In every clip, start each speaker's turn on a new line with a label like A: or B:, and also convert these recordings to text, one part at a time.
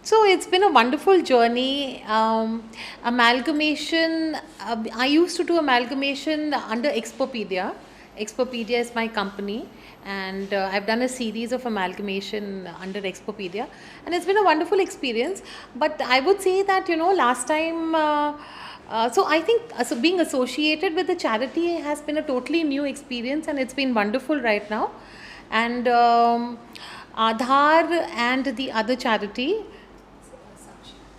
A: So it's been a wonderful journey. Amalgamation, I used to do amalgamation under Expopedia. Expopedia is my company, and I've done a series of amalgamation under Expopedia, and it's been a wonderful experience. But I would say that, last time, so I think so being associated with the charity has been a totally new experience, and it's been wonderful right now. And Aadhaar and the other charity,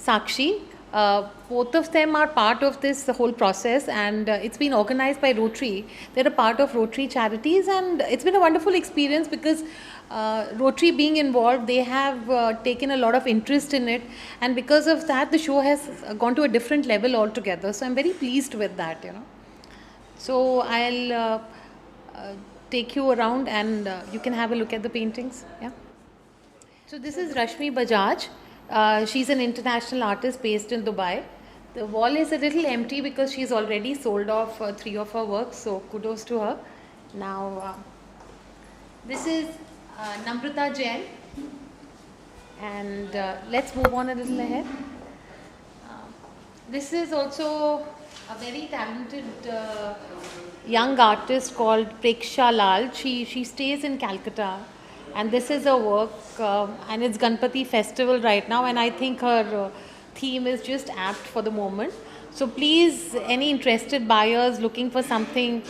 A: Sakshi. Both of them are part of this whole process, and it's been organized by Rotary. They're a part of Rotary charities, and it's been a wonderful experience because Rotary being involved, they have taken a lot of interest in it, and because of that, the show has gone to a different level altogether. So I'm very pleased with that, So I'll take you around, and you can have a look at the paintings. Yeah. So this is Rashmi Bajaj. She's an international artist based in Dubai. The wall is a little empty because she's already sold off 3 of her works, so kudos to her. Now, this is Namrata Jain, and let's move on a little ahead. This is also a very talented young artist called Preksha Lal. She stays in Calcutta. And this is a work, and it's Ganpati festival right now, and I think her theme is just apt for the moment. So please, any interested buyers looking for something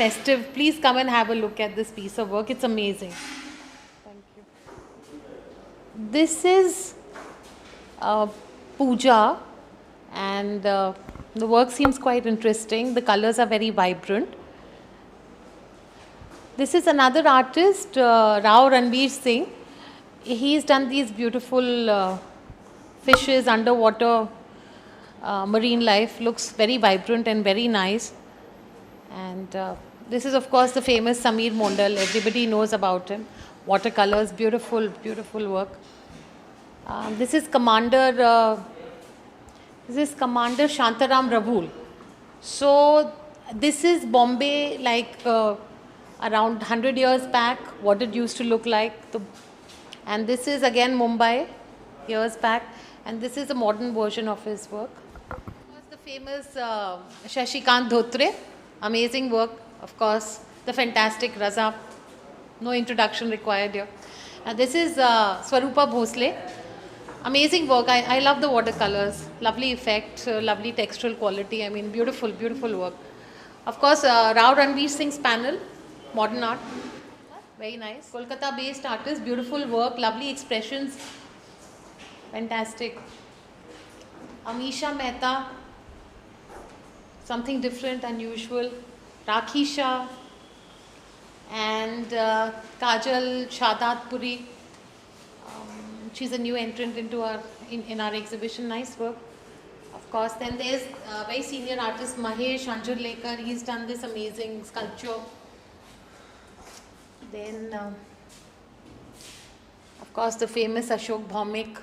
A: festive, please come and have a look at this piece of work. It's amazing. Thank you. This is Puja, and the work seems quite interesting. The colors are very vibrant. This is another artist, Rao Ranveer Singh. He's done these beautiful fishes, underwater marine life. Looks very vibrant and very nice. And this is, of course, the famous Sameer Mondal. Everybody knows about him. Watercolors, beautiful, beautiful work. This is Commander Shantaram Rabhul. So this is Bombay, like around 100 years back, what it used to look like. And this is again Mumbai, years back, and this is a modern version of his work. Was the famous Shashikant Dhotre, amazing work, of course, the fantastic Raza, no introduction required here. And this is Swarupa Bhosle, amazing work. I love the watercolors, lovely effect, lovely textural quality. I mean, beautiful, beautiful work. Of course, Rao Ranveer Singh's panel, modern art, very nice. Kolkata based artist, beautiful work, lovely expressions, fantastic. Amisha Mehta, something different, unusual. Rakhi Shah and Kajal Shadatpuri. She's a new entrant into in our exhibition, nice work. Of course, then there's very senior artist Mahesh Anjurlekar. He's done this amazing sculpture. Then, of course, the famous Ashok Bhaumik,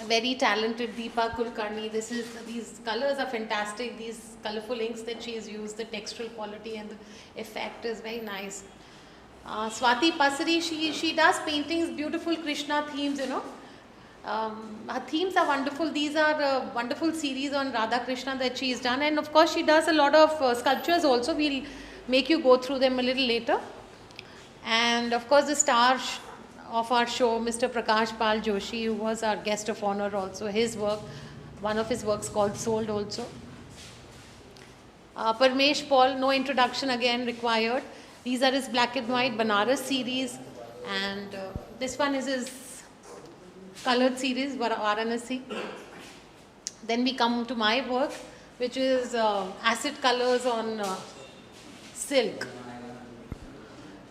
A: very talented Deepa Kulkarni. These colors are fantastic. These colorful inks that she has used, the textural quality and the effect is very nice. Swati Pasari, she does paintings, beautiful Krishna themes, her themes are wonderful. These are a wonderful series on Radha Krishna that she has done, and of course she does a lot of sculptures also. We'll make you go through them a little later. And of course the star of our show, Mr. Prakash Pal Joshi, who was our guest of honor also, his work, one of his works called Sold also. Parmesh Paul, no introduction again required. These are his black and white Banaras series, and this one is his colored series, Varanasi. Then we come to my work, which is acid colors on silk.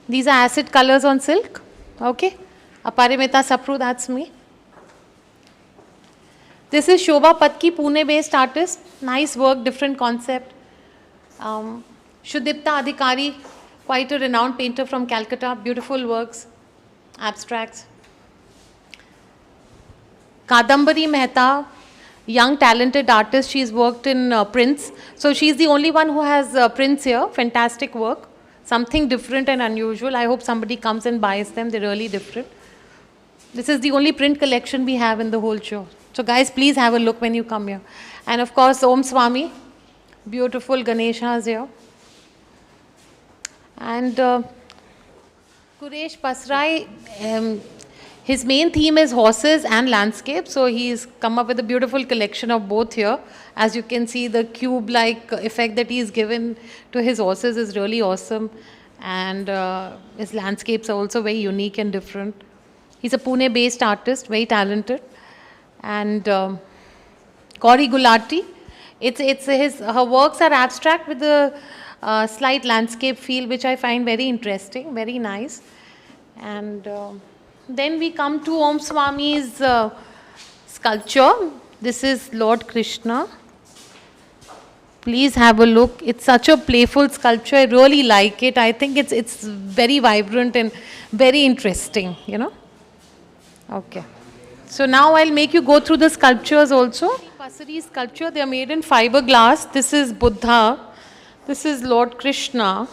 A: These are acid colors on silk. Okay. Aparimita Sapru, that's me. This is Shobha Patki, Pune based artist. Nice work, different concept. Shudipta Adhikari, quite a renowned painter from Calcutta. Beautiful works, abstracts. Kadambari Mehta, young talented artist. She's worked in prints. So she's the only one who has prints here. Fantastic work. Something different and unusual. I hope somebody comes and buys them. They're really different. This is the only print collection we have in the whole show. So guys, please have a look when you come here. And of course, Om Swami, beautiful Ganeshas here. And Kuresh Pasrai, his main theme is horses and landscape. So he's come up with a beautiful collection of both here. As you can see, the cube-like effect that he's given to his horses is really awesome. And his landscapes are also very unique and different. He's a Pune-based artist, very talented. And Gauri Gulati, her works are abstract with a slight landscape feel, which I find very interesting, very nice. And then we come to Om Swami's sculpture. This is Lord Krishna. Please have a look. It's such a playful sculpture. I really like it. I think it's very vibrant and very interesting, you know. Okay. So now I'll make you go through the sculptures also. Pasari sculpture, they are made in fiberglass. This is Buddha. This is Lord Krishna.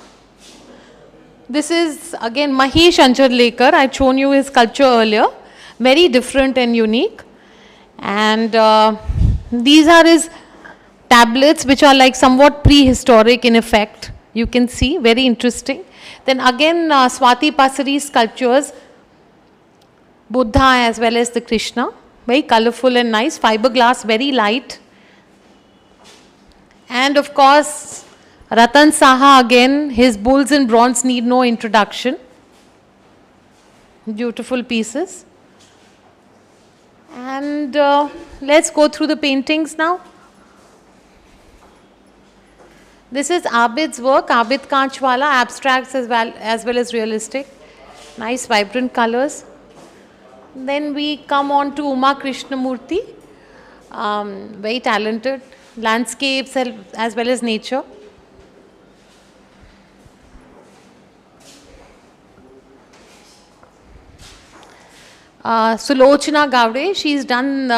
A: This is again Mahesh Anjarlekar. I'd shown you his sculpture earlier. Very different and unique. And these are his tablets, which are like somewhat prehistoric in effect. You can see, very interesting. Then again Swati Pasari sculptures. Buddha as well as the Krishna, very colorful and nice, fiberglass, very light. And of course, Ratan Saha again, his bulls in bronze need no introduction. Beautiful pieces. And let's go through the paintings now. This is Abid's work, Abid Kanchwala, abstracts as well as realistic. Nice, vibrant colors. Then we come on to Uma Krishnamurti, very talented, landscapes as well as nature. Sulochana Gavde, she's done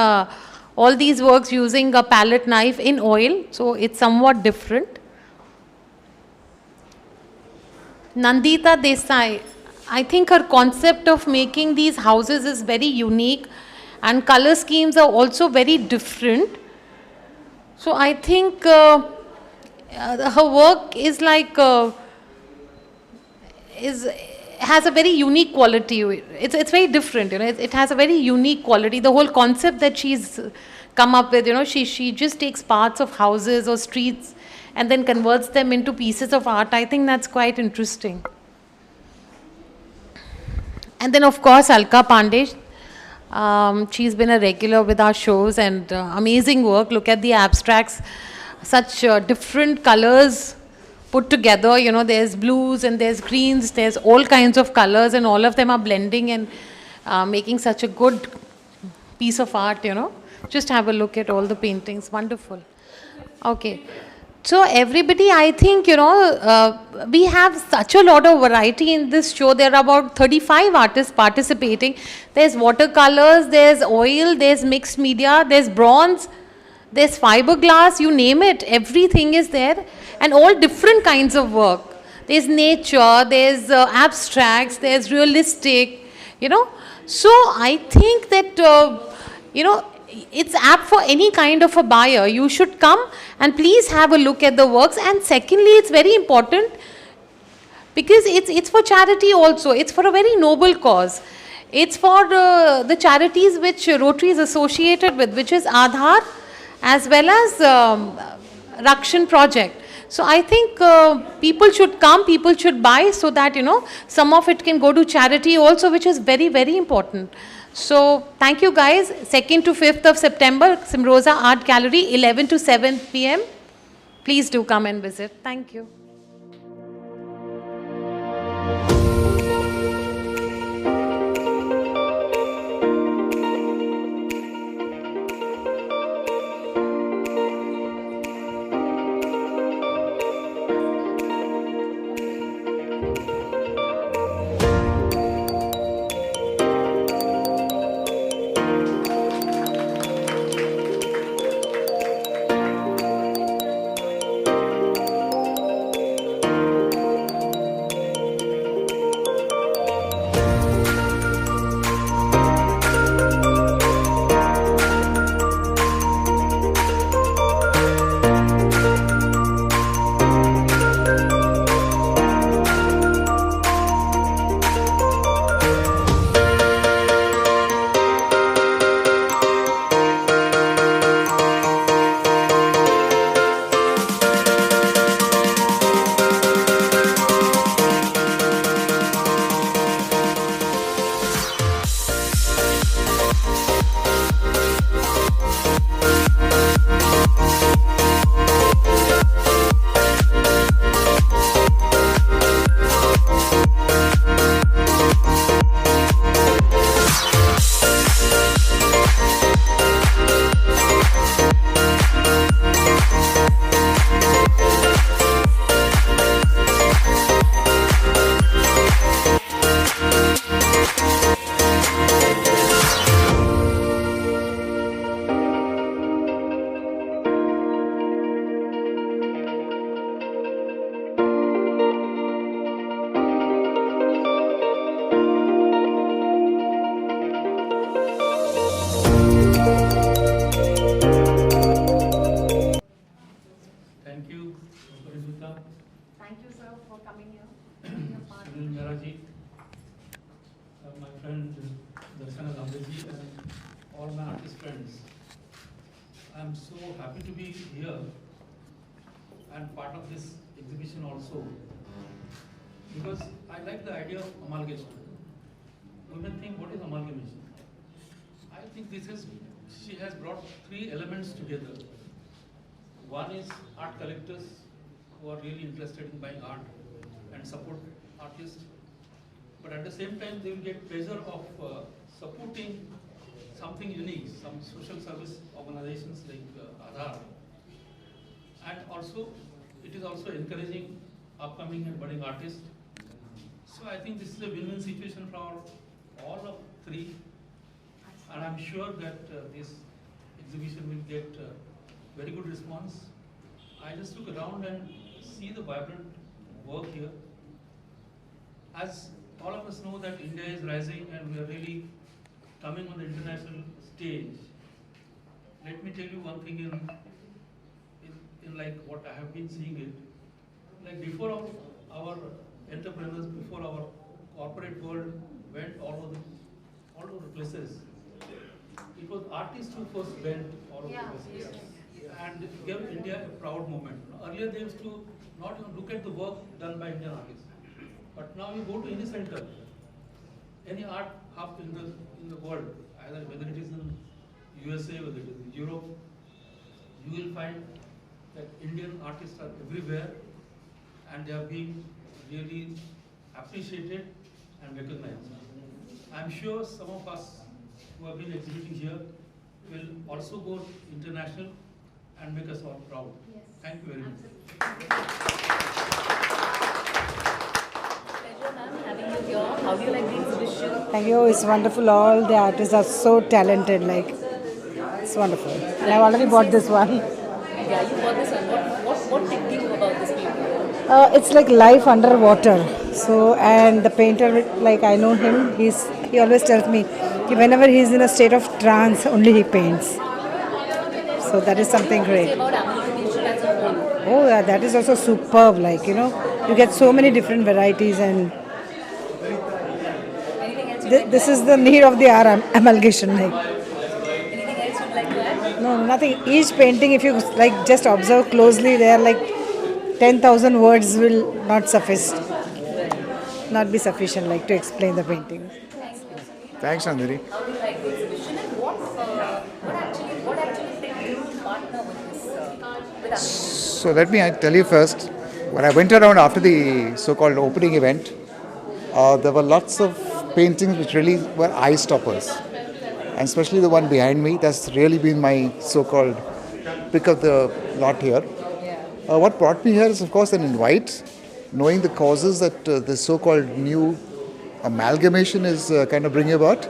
A: all these works using a palette knife in oil, so it's somewhat different. Nandita Desai, I think her concept of making these houses is very unique and color schemes are also very different. So I think her work is like, has a very unique quality. It's very different, you know, it has a very unique quality. The whole concept that she's come up with, you know, she just takes parts of houses or streets and then converts them into pieces of art. I think that's quite interesting. And then, of course, Alka Pandey. She's been a regular with our shows and amazing work. Look at the abstracts, such different colors put together. You know, there's blues and there's greens, there's all kinds of colors, and all of them are blending and making such a good piece of art, you know. Just have a look at all the paintings. Wonderful. Okay. So everybody, I think, you know, we have such a lot of variety in this show. There are about 35 artists participating. There's watercolors, there's oil, there's mixed media, there's bronze, there's fiberglass, you name it. Everything is there and all different kinds of work. There's nature, there's abstracts, there's realistic, you know. So I think that, you know, it's apt for any kind of a buyer. You should come and please have a look at the works. And secondly, it's very important because it's for charity also. It's for a very noble cause. It's for the charities which Rotary is associated with, which is Aadhaar as well as Rakshan Project. So I think people should come, people should buy so that, you know, some of it can go to charity also, which is very, very important. So thank you guys. 2nd to 5th of September, Cymroza Art Gallery, 11 to 7 p.m. Please do come and visit. Thank you.
B: Miraji, my friend Darshana Gambeji, and all my artist friends. I am so happy to be here and part of this exhibition also, because I like the idea of amalgamation. Women think, what is amalgamation? I think she has brought three elements together. One is art collectors who are really interested in buying art and support artists, but at the same time they will get pleasure of supporting something unique, some social service organizations like Aadhaar, and also it is also encouraging upcoming and budding artists. So I think this is a win-win situation for all of three, and I'm sure that this exhibition will get very good response. I just took around and see the vibrant work here. As all of us know that India is rising and we are really coming on the international stage. Let me tell you one thing in like what I have been seeing it. Like before our entrepreneurs, before our corporate world went all over the places, it was artists who first went all over the places and gave India a proud moment. Earlier they used to not even look at the work done by Indian artists. But now you go to any center, any art hub in the world, either whether it is in USA, whether it is in Europe, you will find that Indian artists are everywhere and they are being really appreciated and recognized. I am sure some of us who have been exhibiting here will also go international and make us all proud. Yes. Thank you very much.
C: Pleasure, ma'am, having you here. How do you like the exhibition?
D: Thank you. It's wonderful. All the artists are so talented. Like, it's wonderful. And I've already bought this one.
C: Yeah, you bought this one. What did you about this painting?
D: It's like life underwater. So, and the painter, like I know him. He always tells me, whenever he's in a state of trance, only he paints. So that is something great.
C: About amalgamation as a whole.
D: Oh, yeah, that is also superb. Like, you get so many different varieties, and this is the need of the hour, amalgamation. Like,
C: Anything else you'd like to add?
D: no, nothing. Each painting, if you like just observe closely, they are like 10,000 words will not suffice, not be sufficient, like to explain the painting.
E: Thanks, Nandini.
C: How do you like the exhibition and what actually did you partner with this with amalgamation?
E: So let me tell you first, when I went around after the so-called opening event, there were lots of paintings which really were eye-stoppers. And especially the one behind me, that's really been my so-called pick of the lot here. What brought me here is, of course, an invite, knowing the causes that the so-called new amalgamation is kind of bringing about,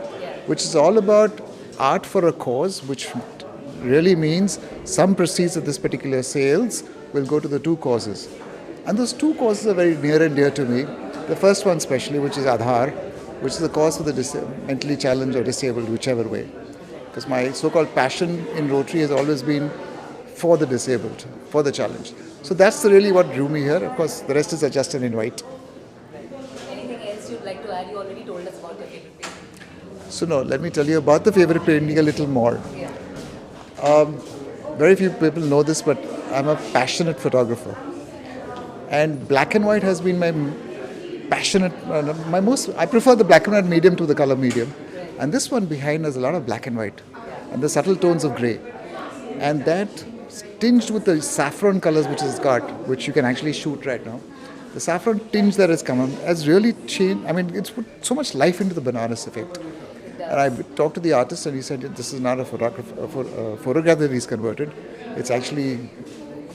E: which is all about art for a cause, which really means some proceeds of this particular sales will go to the two causes. And those two causes are very near and dear to me. The first one especially, which is Aadhaar, which is the cause for the mentally challenged or disabled, whichever way. Because my so-called passion in Rotary has always been for the disabled, for the challenged. So that's really what drew me here. Of course, the rest is just an invite.
C: Anything else you'd like to add? You already told us about your favorite painting.
E: So no, let me tell you about the favorite painting a little more.
C: Yeah.
E: Very few people know this, but I'm a passionate photographer. And black and white has been my passionate, I prefer the black and white medium to the color medium. And this one behind has a lot of black and white and the subtle tones of grey. And that tinged with the saffron colors which it's got, which you can actually shoot right now. The saffron tinge that has come on has really changed. I mean, it's put so much life into the Banaras effect. And I talked to the artist and he said, this is not a photograph that he's converted. It's actually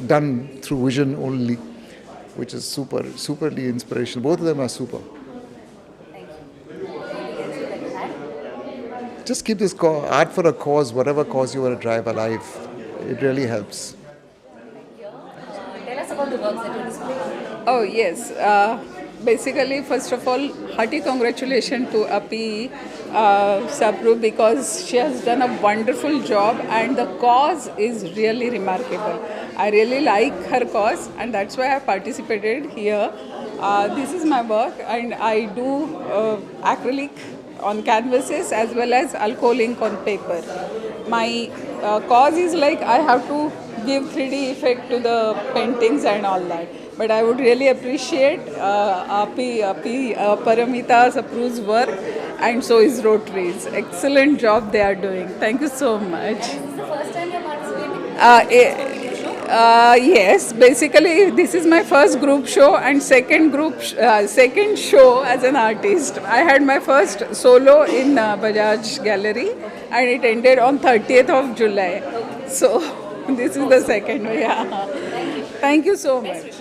E: done through vision only, which is superly inspirational. Both of them are super.
C: Thank you. Anything else you'd like to add?
E: Just keep this art for a cause, whatever cause you want to drive alive. It really helps.
C: Tell us about the works that you displayed.
F: Oh, yes. Basically, first of all, hearty congratulations to Api Sabru, because she has done a wonderful job and the cause is really remarkable. I really like her cause and that's why I participated here. This is my work, and I do acrylic on canvases as well as alcohol ink on paper. My cause is like I have to give 3D effect to the paintings and all that. But I would really appreciate Paramita Sapru's work, and so is Rotary's. Excellent job they are doing. Thank you so much.
C: Is this the first time you're participating?
F: Yes, basically this is my first group show and second show as an artist. I had my first solo in Bajaj Gallery, and it ended on 30th of July. So this is the second. Yeah. Thank you so much.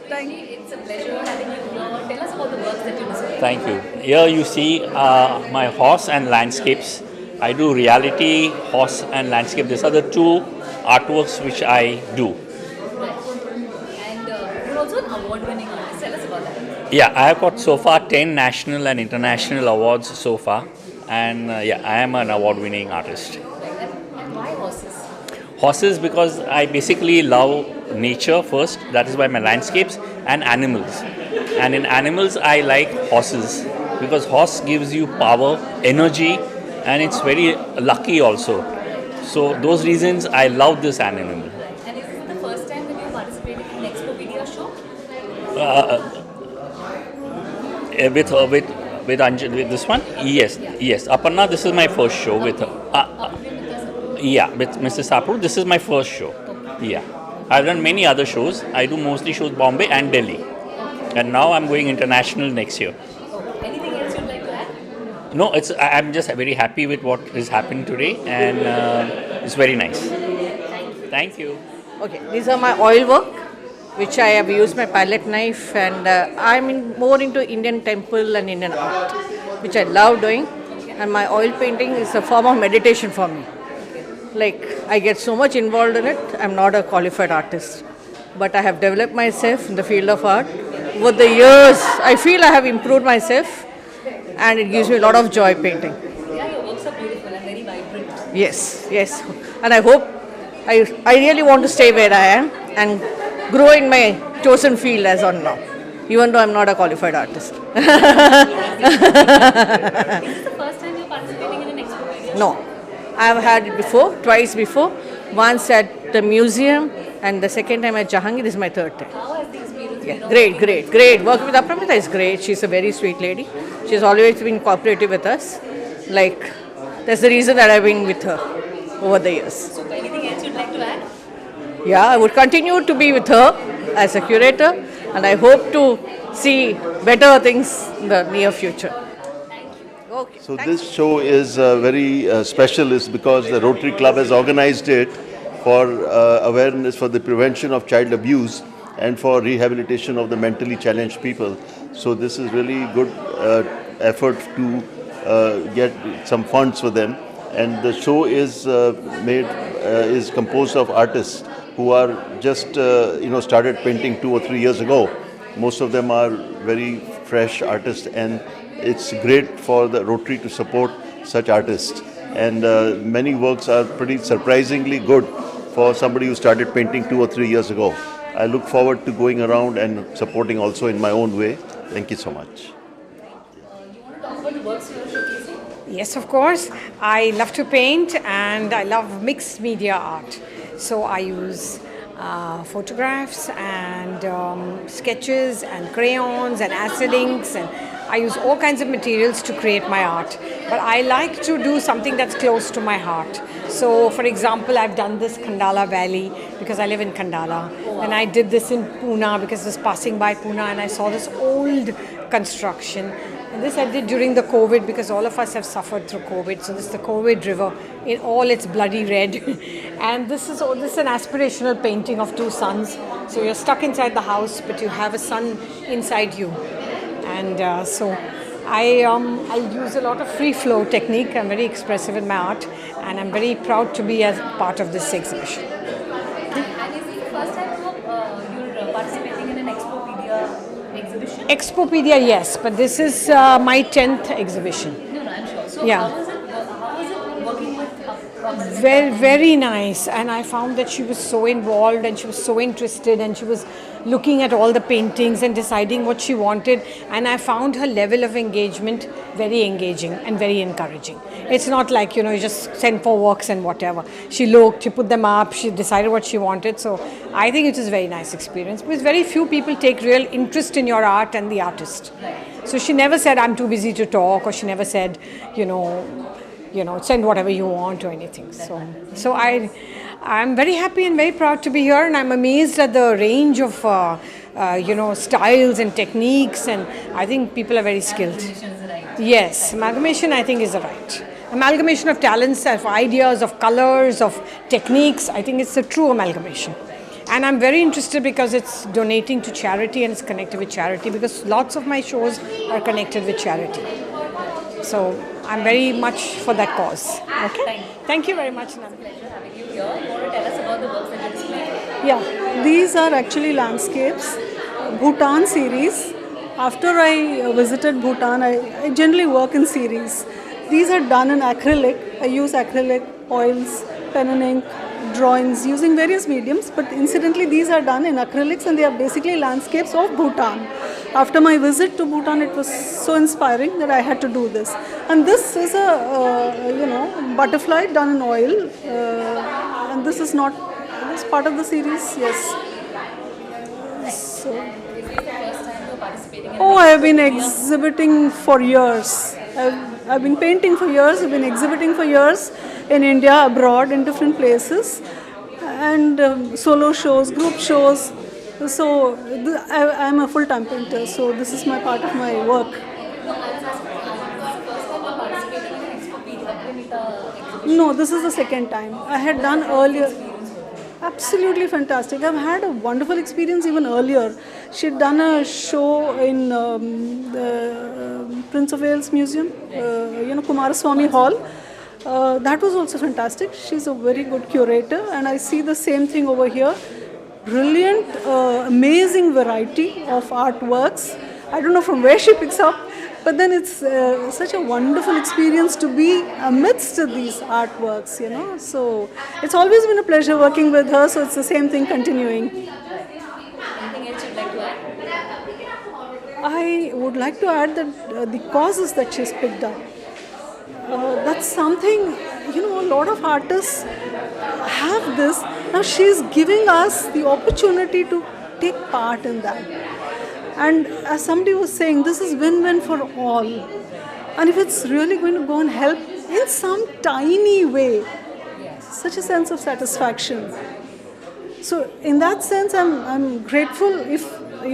F: Thank you.
C: It's a pleasure having you here. Tell us about the works that you display.
G: Thank you. Here you see my horse and landscapes. I do reality, horse and landscape. These are the two artworks which I do.
C: And you're also an award-winning artist. Tell us about that.
G: Yeah, I have got so far 10 national and international awards so far. And yeah, I am an award-winning artist.
C: And why horses?
G: Horses because I basically love nature first. That is why my landscapes and animals. And in animals, I like horses because horse gives you power, energy, and it's very lucky also. So those reasons I love this animal.
C: And is this the first time that you're participating in Expopedia show?
G: With Anjali, with this one, yes. Aparna, this is my first show with her. Yeah, with Mr. Sapru, this is my first show. Yeah, I've done many other shows. I do mostly shows Bombay and Delhi, and now I'm going international next year.
C: Anything else you'd like to add?
G: No, I'm just very happy with what is happening today, and it's very nice. Thank you.
H: Okay, these are my oil work, which I have used my palette knife, and more into Indian temple and Indian art, which I love doing. And my oil painting is a form of meditation for me. Like, I get so much involved in it. I'm not a qualified artist, but I have developed myself in the field of art. Over the years, I feel I have improved myself, and it gives me a lot of joy painting.
C: Yeah, your works are beautiful and very vibrant.
H: Yes, and I hope I really want to stay where I am and grow in my chosen field as on now, even though I'm not a qualified artist.
C: Is this the first time you're participating in an Expopedia?
H: No, I've had it before, twice before. Once at the museum, and the second time at Jahangir. This is my third time.
C: How has the experience
H: Yeah,
C: been?
H: great. Working with Apramita is great. She's a very sweet lady. She's always been cooperative with us. Like, that's the reason that I've been with her over the years.
C: So, anything else you'd like to add?
H: Yeah, I would continue to be with her as a curator, and I hope to see better things in the near future. Okay.
I: So this show is very special is because the Rotary Club has organized it for awareness for the prevention of child abuse and for rehabilitation of the mentally challenged people. So this is really good effort to get some funds for them. And the show is is composed of artists who are just started painting 2 or 3 years ago. Most of them are very fresh artists, and it's great for the Rotary to support such artists. And many works are pretty surprisingly good for somebody who started painting 2 or 3 years ago. I look forward to going around and supporting also in my own way. Thank you so much.
C: You want to talk about the works you're showcasing?
J: Yes, of course. I love to paint and I love mixed media art. So I use photographs and sketches and crayons and acid inks, and I use all kinds of materials to create my art. But I like to do something that's close to my heart. So, for example, I've done this Khandala Valley because I live in Khandala. And I did this in Pune because I was passing by Pune and I saw this old construction. And this I did during the COVID because all of us have suffered through COVID. So this is the COVID river in all its bloody red. And this is an aspirational painting of two suns. So you're stuck inside the house, but you have a sun inside you. And so I use a lot of free flow technique. I'm very expressive in my art, and I'm very proud to be as part of this exhibition.
C: And is this the first time you're participating in an Expopedia exhibition?
J: Expopedia, yes, but this is my 10th exhibition.
C: No, I'm sure. So
J: Yeah.
C: how was it working with
J: Very, very nice, and I found that she was so involved and she was so interested and she was looking at all the paintings and deciding what she wanted. And I found her level of engagement very engaging and very encouraging. It's not like, you just send for works and whatever. She looked, she put them up, she decided what she wanted. So I think it was a very nice experience, because very few people take real interest in your art and the artist. So she never said, I'm too busy to talk, or she never said, send whatever you want or anything. So I'm very happy and very proud to be here, and I'm amazed at the range of styles and techniques, and I think people are very skilled. Yes, amalgamation I think is the right. Amalgamation of talents, of ideas, of colors, of techniques. I think it's a true amalgamation. And I'm very interested because it's donating to charity and it's connected with charity, because lots of my shows are connected with charity. So I'm very much for that cause. Okay? Thank you very much, Nana.
C: Having you here, you want to tell us about the works that you display?
K: Yeah, these are actually landscapes, Bhutan series. After I visited Bhutan, I generally work in series. These are done in acrylic. I use acrylic, oils, pen and ink, drawings using various mediums, but incidentally these are done in acrylics, and they are basically landscapes of Bhutan. After my visit to Bhutan, it was so inspiring that I had to do this. And this is a butterfly done in oil, and this is not this part of the series. Yes. So, I have been exhibiting for years. I've been painting for years. I've been exhibiting for years in India, abroad, in different places, and solo shows, group shows. So I'm a full-time painter. So this is my part of my work. No, this is the second time. I had done earlier. Absolutely fantastic. I've had a wonderful experience even earlier. She'd done a show in the Prince of Wales Museum, Kumaraswamy Hall. That was also fantastic. She's a very good curator, and I see the same thing over here. Brilliant, amazing variety of artworks. I don't know from where she picks up, but then it's such a wonderful experience to be amidst these artworks, So it's always been a pleasure working with her, so it's the same thing continuing.
C: Anything else you'd like to add?
K: I would like to add that the causes that she's picked up, that's something, a lot of artists have this. Now she's giving us the opportunity to take part in that. And as somebody was saying, this is win-win for all. And if it's really going to go and help in some tiny way, such a sense of satisfaction. So in that sense, I'm grateful if, if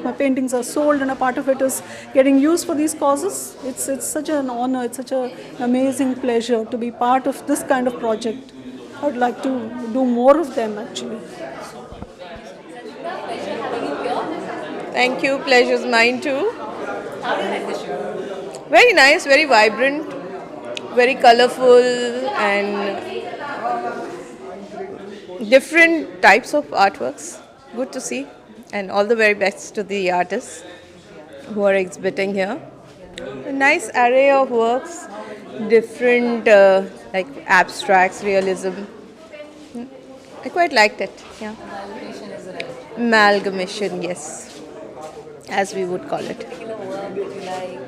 K: my paintings are sold and a part of it is getting used for these causes. It's such an honor, it's such an amazing pleasure to be part of this kind of project. I would like to do more of them actually.
H: Thank you. Pleasure's mine too.
C: How do you like the show?
H: Very nice, very vibrant, very colorful, and different types of artworks. Good to see. And all the very best to the artists who are exhibiting here. A nice array of works, different like abstracts, realism. I quite liked it. Yeah.
C: Amalgamation is right.
H: Amalgamation, yes, as we would call it.
C: Particular work that you like?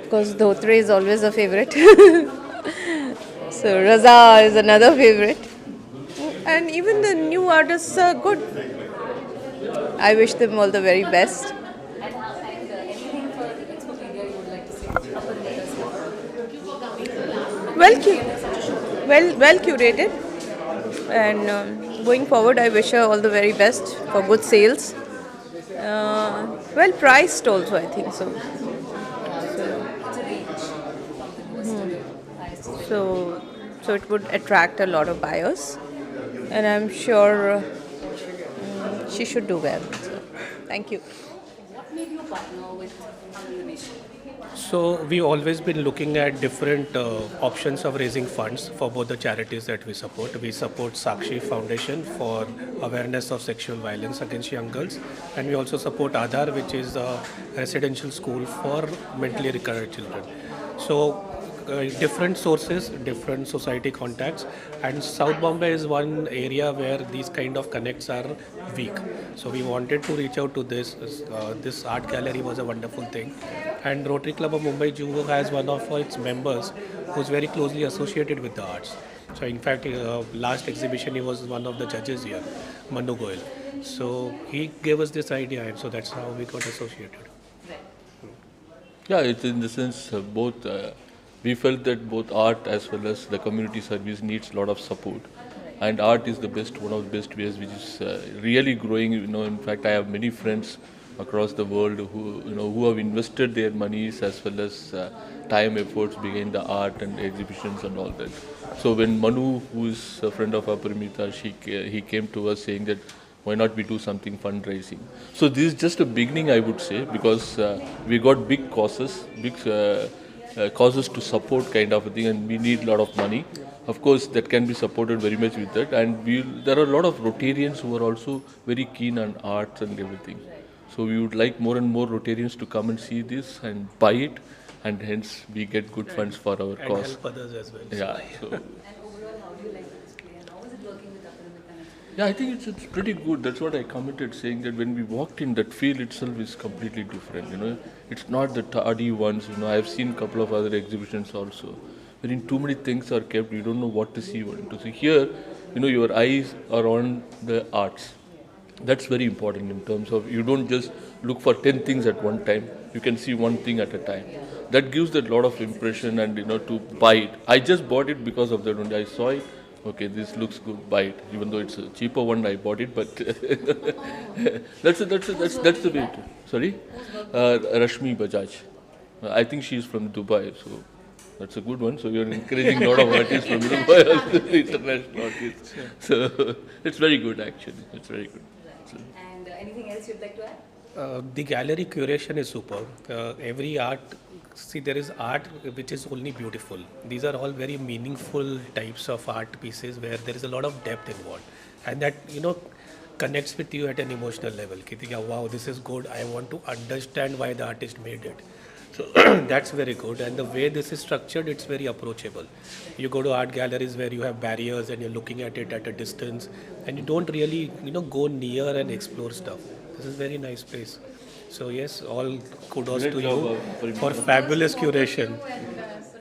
H: Because Dhotre is always a favorite. So Raza is another favorite. And even the new artists are good. I wish them all the very best.
C: And anything for Expopedia you would like to say?
H: Well curated. And going forward, I wish her all the very best for good sales. Well priced also, I think so. So it would attract a lot of buyers, and I'm sure she should do well. So, thank you.
C: What made you partner with Amalgamation?
L: So we've always been looking at different options of raising funds for both the charities that we support. We support Sakshi Foundation for awareness of sexual violence against young girls, and we also support Aadhar, which is a residential school for mentally retarded children. So different sources, different society contacts, and South Bombay is one area where these kind of connects are weak. So we wanted to reach out to this. This art gallery was a wonderful thing, and Rotary Club of Mumbai Juhu has one of its members who's very closely associated with the arts. So in fact, last exhibition he was one of the judges here, Manu Goyal. So he gave us this idea, and so that's how we got associated.
M: Yeah, it's in the sense both. We felt that both art as well as the community service needs a lot of support, and art is the best, one of the best ways, which is really growing. In fact, I have many friends across the world who have invested their monies as well as time, efforts behind the art and exhibitions and all that. So when Manu, who is a friend of Aparimita, he came to us saying that why not we do something fundraising. So this is just a beginning, I would say, because we got big causes to support kind of a thing, and we need a lot of money. Of course, that can be supported very much with that, and there are a lot of Rotarians who are also very keen on arts and everything. So we would like more and more Rotarians to come and see this and buy it, and hence we get good funds for our
L: And
M: cause.
L: help others as well.
M: Yeah. So.
C: And overall, how do you like the display and how is it working with Aparimita?
M: Yeah, I think it's pretty good. That's what I commented, saying that when we walked in, that feel itself is completely different. It's not the tardy ones. I've seen a couple of other exhibitions also, wherein too many things are kept. You don't know what to see, what to see. Here, your eyes are on the arts. That's very important in terms of you don't just look for 10 things at one time. You can see one thing at a time. That gives that lot of impression, and to buy it. I just bought it because of that. When I saw it, okay, this looks good, buy it. Even though it's a cheaper one, I bought it. But that's the way. Sorry, Rashmi Bajaj. I think she's from Dubai, so that's a good one. So you're encouraging a lot of artists from Dubai, international artists. So it's very good, actually. It's very good. So.
C: And anything else you'd like to add?
L: The gallery curation is superb. Every art, there is art which is only beautiful. These are all very meaningful types of art pieces where there is a lot of depth involved, and that connects with you at an emotional level. Wow, this is good. I want to understand why the artist made it. So that's very good, and the way this is structured, it's very approachable. You go to art galleries where you have barriers and you're looking at it at a distance, and you don't really go near and explore stuff. This is a very nice place. So yes, all kudos to you for fabulous curation.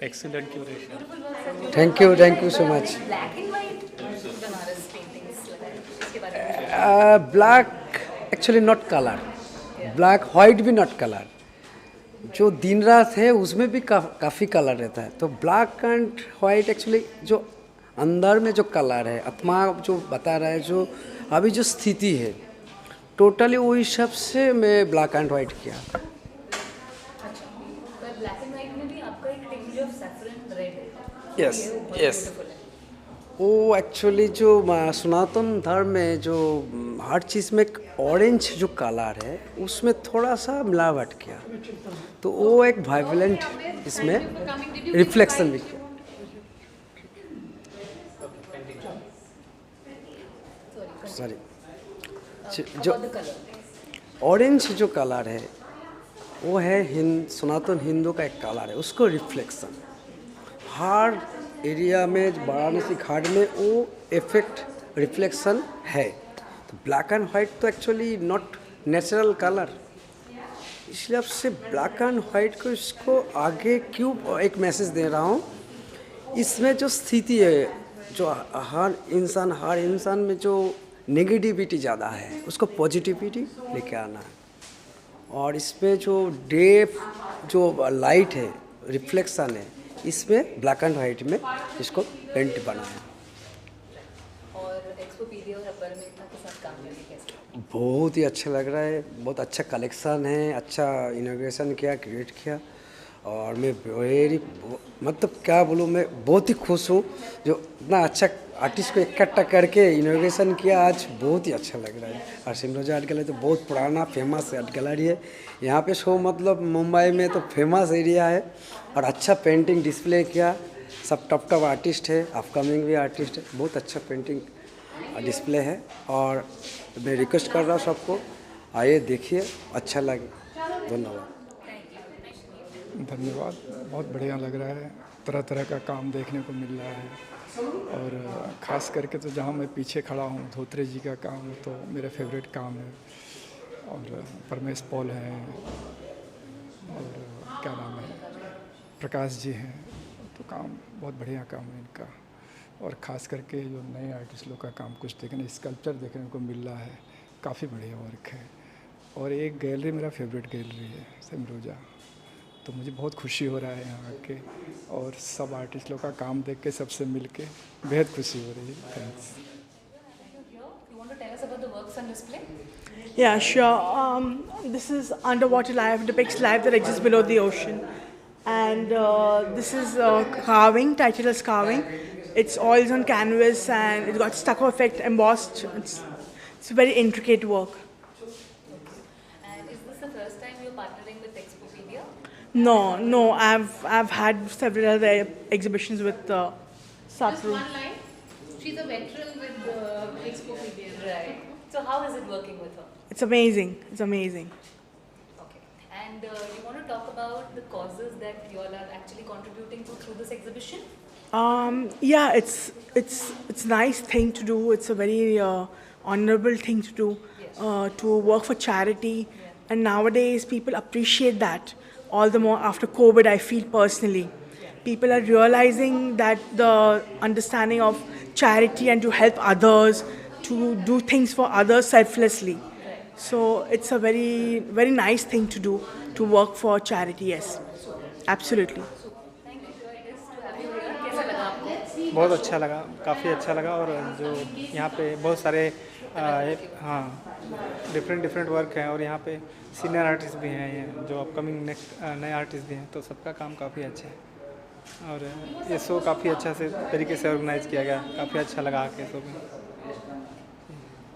L: Excellent curation.
N: Thank you so much.
C: Black and white Banaras paintings like that. इसके बारे में
N: Black actually not color. Black white भी not color. जो दिन रात है उसमें भी काफ़ी कलर रहता है. तो ब्लैक एंड वाइट एक्चुअली जो अंदर में जो कलर है, आत्मा जो बता रहा है, जो अभी जो स्थिति है, टोटली वही सब से मैं ब्लैक एंड वाइट किया.
C: अच्छा, पर ब्लैक एंड व्हाइट में भी आपका एक टिंज ऑफ सैफरन रेड है.
N: यस. वो एक्चुअली जो सनातन धर्म में जो हर चीज़ में एक ऑरेंज जो कलर है उसमें थोड़ा सा मिलावट किया, तो वो एक वाइब्रेंट इसमें रिफ्लेक्शन भी किया. सॉरी, जो ऑरेंज जो कलर है वो है सनातन हिंदू का एक कलर है, उसको रिफ्लेक्शन हर एरिया में वाराणसी घाट में वो इफेक्ट रिफ्लेक्शन है. तो ब्लैक एंड वाइट तो एक्चुअली नॉट नेचुरल कलर, इसलिए आपसे ब्लैक एंड वाइट को इसको आगे क्यों एक मैसेज दे रहा हूँ. इसमें जो स्थिति है, जो हर इंसान में जो नेगेटिविटी ज़्यादा है उसको पॉजिटिविटी लेके आना है, और इसमें जो डेप जो लाइट है, रिफ्लेक्शन है, इसमें ब्लैक एंड वाइट में इसको पेंट बनाया.
C: और एक्सपोपीडिया और अपरमिता के साथ काम करके कैसा?
N: बहुत ही अच्छा लग रहा है. बहुत अच्छा कलेक्शन है, अच्छा इनोग्रेशन किया, क्रिएट किया, और मैं मतलब क्या बोलूँ, मैं बहुत ही खुश हूँ जो इतना अच्छा आर्टिस्ट को इकट्ठा करके इनोग्रेशन किया. आज बहुत ही अच्छा लग रहा है. और सिमरोजा आर्ट गैलरी तो बहुत पुराना फेमस आर्ट गैलरी है. यहाँ पे शो मतलब मुंबई में तो फेमस एरिया है, और अच्छा पेंटिंग डिस्प्ले किया. सब टॉप आर्टिस्ट है, अपकमिंग भी आर्टिस्ट है. बहुत अच्छा पेंटिंग डिस्प्ले है, और मैं रिक्वेस्ट कर रहा हूँ सबको आइए देखिए, अच्छा लगे. धन्यवाद.
O: धन्यवाद. बहुत बढ़िया लग रहा है. तरह तरह का काम देखने को मिल रहा है। और ख़ास करके तो जहाँ मैं पीछे खड़ा हूँ, धोत्रे जी का काम तो मेरा फेवरेट काम है। और परमेश पॉल हैं, और क्या नाम है, प्रकाश जी हैं, तो काम बहुत बढ़िया काम है इनका। और ख़ास करके जो नए आर्टिस्ट लोग का काम कुछ देखने, स्कल्पचर देखने को मिल रहा है, काफ़ी बढ़िया वर्क है। और एक गैलरी मेरा फेवरेट गैलरी है, सिमरोजा, तो मुझे बहुत खुशी हो रहा है यहाँ आके, और सब आर्टिस्ट लोग का काम देख के, सबसे मिल के बेहद खुशी हो रही है। Thanks.
C: You want to tell us about the works on display?
P: Yeah, sure. This is underwater life, depicts life that exists below the ocean. And this is carving, titled as carving. It's oils on canvas and it's got stucco effect embossed. It's a very intricate work.
C: And is this the first time you're partnering with Expopedia?
P: No, I've had several other exhibitions with
A: Just
P: Satru.
A: one line. She's a veteran with Expopedia.
C: Right. So how is it working with her?
P: It's amazing. It's amazing.
C: Okay. And you want to talk about the causes that you all are actually contributing to through this exhibition?
P: Yeah, it's nice thing to do. It's a very honorable thing to do, to work for charity. And nowadays people appreciate that all the more after COVID, I feel personally. People are realizing that the understanding of charity and to help others, to do things for others selflessly. So it's a very, very nice thing to do, to work for charity, yes. Absolutely.
Q: बहुत अच्छा लगा, काफ़ी अच्छा लगा। और जो यहाँ पे बहुत सारे हाँ डिफरेंट वर्क हैं, और यहाँ पे सीनियर आर्टिस्ट भी हैं, ये जो अपकमिंग नेक्स्ट नए आर्टिस्ट भी हैं, तो सबका काम काफ़ी अच्छा है। और ये शो काफ़ी अच्छा से तरीके से ऑर्गेनाइज किया गया, काफ़ी अच्छा लगा आके शो में।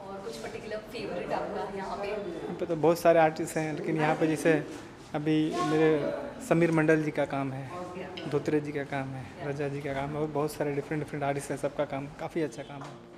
C: और कुछ पर्टिकुलर फेवरेट आपका यहाँ पे
Q: तो बहुत सारे आर्टिस्ट हैं, लेकिन यहाँ पे जैसे अभी मेरे समीर मंडल जी का काम है, धोत्रे जी का काम है, रजा जी का काम है, और बहुत सारे डिफरेंट आर्टिस्ट हैं, सबका काम काफ़ी अच्छा काम है।